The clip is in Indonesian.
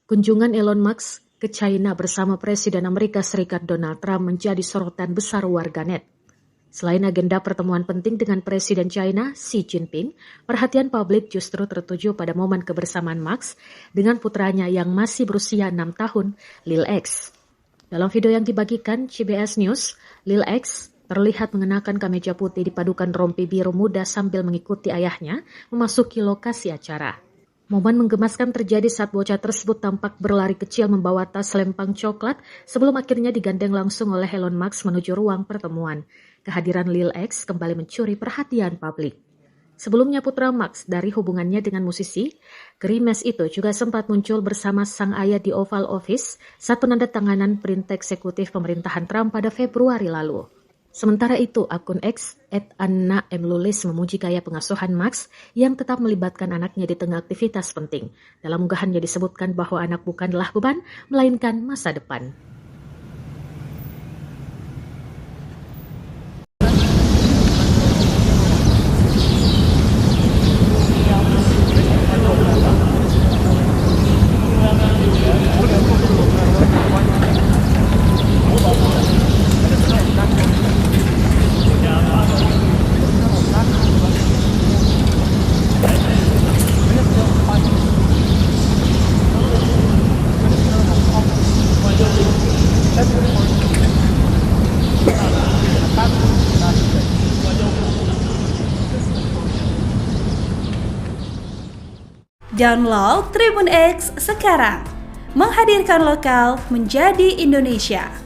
Kunjungan Elon Musk ke China bersama Presiden Amerika Serikat Donald Trump menjadi sorotan besar warganet. Selain agenda pertemuan penting dengan Presiden China, Xi Jinping, perhatian publik justru tertuju pada momen kebersamaan Musk dengan putranya yang masih berusia 6 tahun, Lil X. Dalam video yang dibagikan CBS News, Lil X terlihat mengenakan kemeja putih dipadukan rompi biru muda sambil mengikuti ayahnya memasuki lokasi acara. Momen menggemaskan terjadi saat bocah tersebut tampak berlari kecil membawa tas lempang coklat sebelum akhirnya digandeng langsung oleh Elon Musk menuju ruang pertemuan. Kehadiran Lil X kembali mencuri perhatian publik. Sebelumnya putra Musk dari hubungannya dengan musisi, gerimes itu juga sempat muncul bersama sang ayah di Oval Office saat penandatanganan perintah eksekutif pemerintahan Trump pada Februari lalu. Sementara itu, akun X @anna_m_lulis memuji gaya pengasuhan Musk yang tetap melibatkan anaknya di tengah aktivitas penting. Dalam unggahannya disebutkan bahwa anak bukanlah beban, melainkan masa depan. Download Tribun X sekarang, menghadirkan lokal menjadi Indonesia.